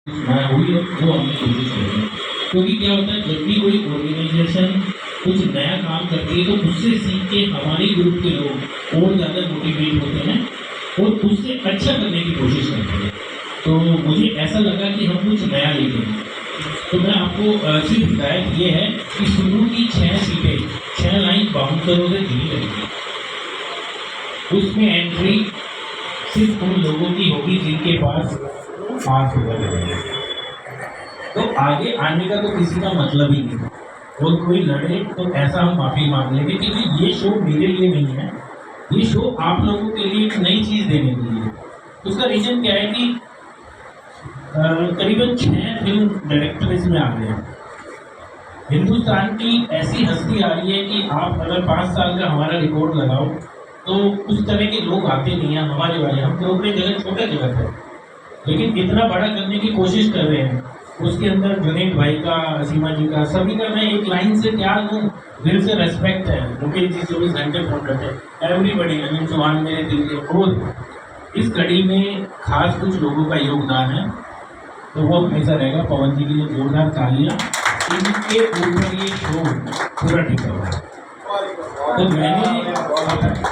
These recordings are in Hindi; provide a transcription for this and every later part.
हुई है वो हमने कोशिश करेंगे। क्योंकि क्या होता है, जब भी कोई ऑर्गेनाइजेशन कुछ नया काम करती है तो उससे सीख के हमारे ग्रुप के लोग और ज़्यादा मोटिवेट होते हैं और उससे अच्छा करने की कोशिश करते हैं। तो मुझे ऐसा लगा कि हम कुछ नया लेके आए। तो मैं आपको सिर्फ हिदायत ये है कि शुरू की 6 सीटें 6 लाइन बाउंसरों से दी जाएगी। उसमें एंट्री सिर्फ उन लोगों की होगी जिनके पास 5 रुपये लगेंगे। तो आगे आने का तो किसी का मतलब ही नहीं। और कोई लड़े तो ऐसा हम माफी मांग लेंगे, क्योंकि ये शो मेरे लिए नहीं है, ये शो आप लोगों के लिए एक नई चीज देने के लिए। उसका रीजन क्या है कि करीबन 6 फिल्म डायरेक्टर इसमें आ गए हैं। हिंदुस्तान की ऐसी हस्ती आ रही है कि आप अगर 5 साल का हमारा रिकॉर्ड लगाओ तो उस तरह के लोग आते नहीं हैं हमारे वाले। हम प्रोग्राम जगह छोटा जगह है, लेकिन इतना बड़ा करने की कोशिश कर रहे हैं। उसके अंदर जुनेद भाई का, सीमा जी का, सभी का मैं एक लाइन से क्या हूँ, दिल से रेस्पेक्ट है। मुकेश जी 24 घंटे फोन करते हैं, एवरीबडी, अनिल चौहान मेरे दिल के। और इस कड़ी में खास कुछ लोगों का योगदान है, तो वो हमेशा रहेगा। पवन जी के लिए जोरदार तालियां। इनके ऊपर ये शो पूरा टिका हुआ है। तो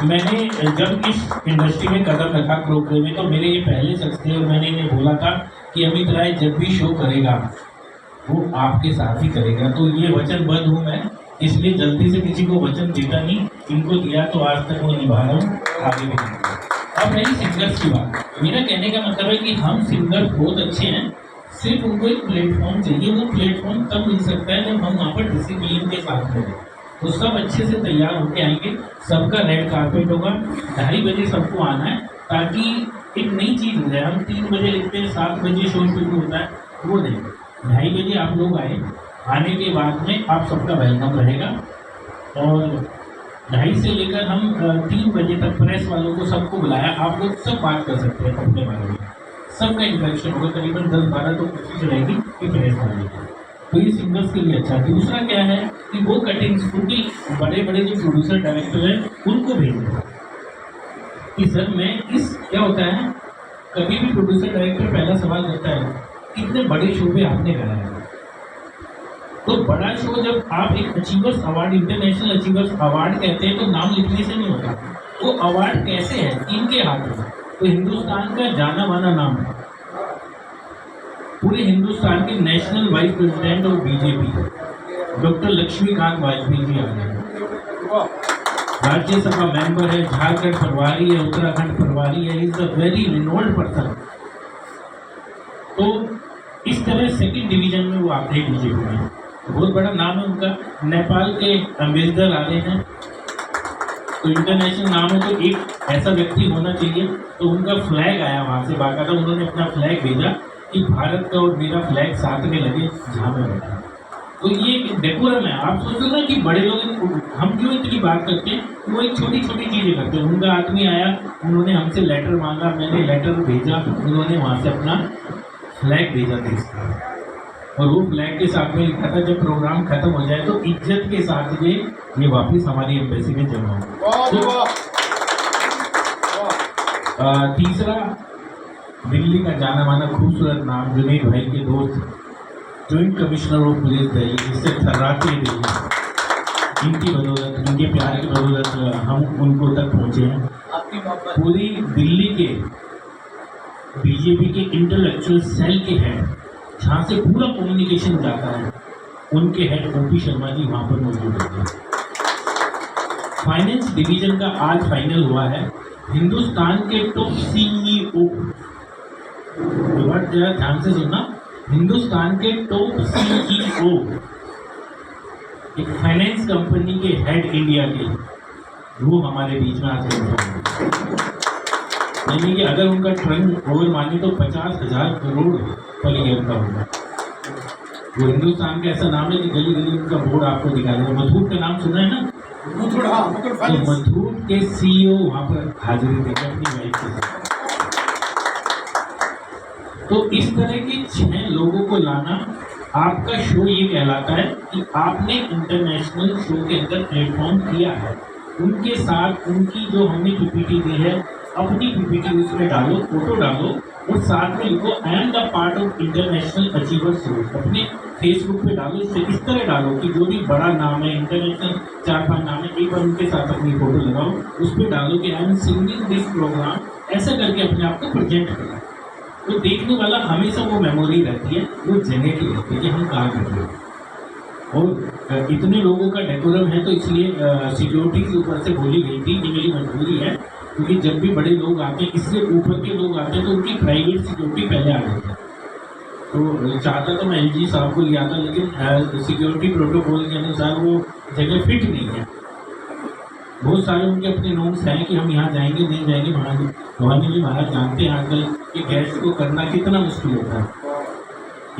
मैंने जब इस इंडस्ट्री में कदम रखा प्रोग्राम में, तो मेरे ये पहले शख्स थे और मैंने इन्हें बोला था कि अमित राय जब भी शो करेगा वो आपके साथ ही करेगा। तो ये वचनबद्ध हूँ मैं, इसलिए जल्दी से किसी को वचन देता नहीं। इनको दिया तो आज तक वो निभा रहा हूँ, आगे भी निभाऊंगा। अब रही सिंगर्स की बात, मेरा कहने का मतलब है कि हम सिंगर्स बहुत अच्छे हैं, सिर्फ उनको एक प्लेटफॉर्म चाहिए। वो प्लेटफॉर्म तब मिल सकता है जब हम वहाँ पर डिसिप्लिन के साथ रहें। तो सब अच्छे से तैयार होके आएंगे, सबका रेड कारपेट होगा, 2:30 बजे सबको आना है, ताकि एक नई चीज़ हो जाए। हम 3 बजे लिखते हैं, 7 बजे शो शुरू होता है, वो नहीं, 2:30 बजे आप लोग आए। आने के बाद में आप सबका वेलकम रहेगा और 2:30 से लेकर हम 3 बजे तक प्रेस वालों को सबको बुलाया। आप लोग सब बात कर सकते हैं अपने बारे में, सबका इंटरेक्शन होगा। करीबन 10-12 तो कोशिश रहेगी कि प्रेस वाले की। तो ये सिंगर्स के लिए अच्छा। दूसरा क्या है कि वो कटिंग्स, क्योंकि बड़े बड़े जो प्रोड्यूसर डायरेक्टर हैं उनको भेजें कि सर मैं इस, क्या होता है कभी भी प्रोड्यूसर डायरेक्टर पहला सवाल करता है कितने बड़े शो पे आपने कराया है। तो बड़ा शो जब आप एक achievers award, international achievers award कहते हैं, तो नाम लिखने से नहीं होता। वो अवार्ड कैसे है, इनके हाथ में। तो हिंदुस्तान का जाना माना नाम है, पूरे हिंदुस्तान के national vice president of BJP doctor Laxmikant Vajpayee ji आ गए हैं। राज्यसभा मेंबर है, झारखंड प्रभारी है, उत्तराखंड प्रभारी है, is a very Reynold person. तो इस तरह सेकंड डिवीजन में वो आते हैं बीजेपी में, बहुत बड़ा नाम है उनका। नेपाल के अम्बेसडर आ रहे हैं, तो इंटरनेशनल नाम है, तो एक ऐसा व्यक्ति होना चाहिए। तो उनका फ्लैग आया वहाँ से, बाकायदा उन्होंने अपना फ्लैग भेजा कि भारत का और मेरा फ्लैग साथ में लगे जहाँ में बैठा। तो ये डेकोरम है। आप सोचो ना कि बड़े लोग, हम क्यों इतनी बात करते हैं, वो एक छोटी छोटी चीज़ें करते हैं। उनका आदमी आया, उन्होंने हमसे लेटर मांगा, मैंने लेटर भेजा, उन्होंने वहाँ से अपना फ्लैग भेजा देश का, और वो फ्लैग के साथ में लिखा था जब प्रोग्राम खत्म हो जाए तो इज्जत के साथ ये वापस हमारी एम्बेसी में जमा हो। तीसरा, दिल्ली का जाना माना खूबसूरत नाम, जुनेद भाई के दोस्त, joint commissioner of police Delhi, जिससे थर्राती दिल्ली। इनकी बदौलत, इनके प्यार की बदौलत हम उनको तक पहुँचे हैं। पूरी दिल्ली के बीजेपी के इंटेलेक्चुअल सेल के हेड, जहाँ से पूरा कम्युनिकेशन जाता है, उनके हेड ओपी शर्मा जी वहाँ पर मौजूद होंगे। फाइनेंस डिवीजन का आज फाइनल हुआ है। हिंदुस्तान के टॉप सीईओ, जरा ध्यान से सुनना, हिंदुस्तान के टॉप सीईओ, एक फाइनेंस कंपनी के हेड इंडिया के, वो हमारे बीच में आज हैं। यानी कि अगर उनका टर्न ओवर माने तो 50,000 करोड़ पर ईयर का होगा। वो हिंदुस्तान का ऐसा नाम है कि गली गली उनका बोर्ड आपको दिखा देगा। मधुर का नाम सुना है ना? तो मधुर के सीईओ वहाँ पर हाजिरी देकर अपनी वाइफ के साथ। तो इस तरह के 6 लोगों को लाना, आपका शो ये कहलाता है कि आपने इंटरनेशनल शो के अंदर प्लेटफॉर्म किया है। उनके साथ उनकी जो हमने पीपीटी दी है, अपनी पीपीटी उसमें डालो, फोटो डालो, और साथ में लिखो I am the part of international achievers group. अपने फेसबुक पे डालो, इसे इस तरह डालो कि जो भी बड़ा नाम है इंटरनेशनल 4-5 नाम है, एक बार उनके साथ अपनी फोटो लगाओ, उस पर डालो कि I am singing this programme, ऐसा करके अपने आप को प्रेजेंट करो। तो देखने वाला हमेशा वो मेमोरी रहती है, वो जगह की रहती है कि हम कहाँ कर रहे हैं। और इतने लोगों का डेकोरम है तो इसलिए सिक्योरिटी के ऊपर से बोली गई थी कि मेरी मजबूरी है, क्योंकि जब भी बड़े लोग आते हैं, इससे ऊपर के लोग आते हैं तो उनकी प्राइवेट सिक्योरिटी पहले आ जाती है। तो चाहता तो मैं एलजी साहब को लिया था, लेकिन सिक्योरिटी प्रोटोकॉल के अनुसार वो जगह फिट नहीं है। बहुत सारे उनके अपने नोट्स हैं कि हम यहाँ जाएंगे नहीं जाएंगे। भवानी जी महाराज जानते हैं आजकल कि गेस्ट को करना कितना मुश्किल होता है।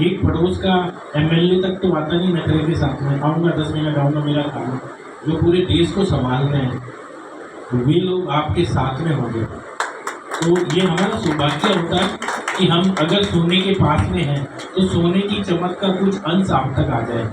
एक पड़ोस का एमएलए तक तो आता नहीं नखरे के साथ में, आऊँगा 10 मिनट आऊँगा मेरा काम, जो पूरे देश को संभाल रहे हैं, तो वे लोग आपके साथ में होंगे। तो ये हमारा सौभाग्य होता है कि हम अगर सोने के पास में हैं तो सोने की चमक का कुछ अंश आप तक आ जाए,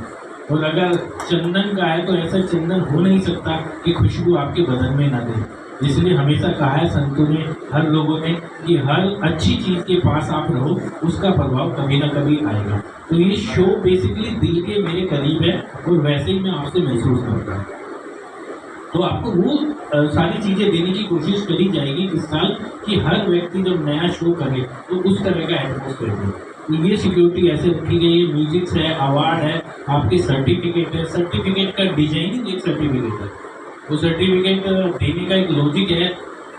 और अगर चंदन का है तो ऐसा चंदन हो नहीं सकता कि खुशबू आपके बदन में ना दे। इसलिए हमेशा कहा है संतों ने, हर लोगों ने, कि हर अच्छी चीज़ के पास आप रहो, उसका प्रभाव कभी ना कभी आएगा। तो ये शो बेसिकली दिल के मेरे करीब है, और वैसे ही मैं आपसे महसूस करता हूँ। तो आपको वो सारी चीज़ें देने की कोशिश करी जाएगी इस साल, कि हर व्यक्ति जब नया शो करे तो उस तरह का एटमोसफेयर हो। तो ये सिक्योरिटी ऐसे रखी गई है, म्यूजिक्स है, अवार्ड है, आपके सर्टिफिकेट है, सर्टिफिकेट का डिजाइनिंग एक सर्टिफिकेट है। वो सर्टिफिकेट देने का एक लॉजिक है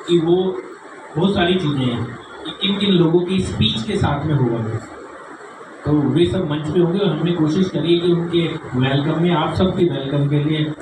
कि वो बहुत सारी चीज़ें हैं कि किन किन लोगों की स्पीच के साथ में होगा वो, तो वे सब मंच पे होंगे। और हमने कोशिश करी है कि उनके वेलकम में, आप सबके वेलकम के लिए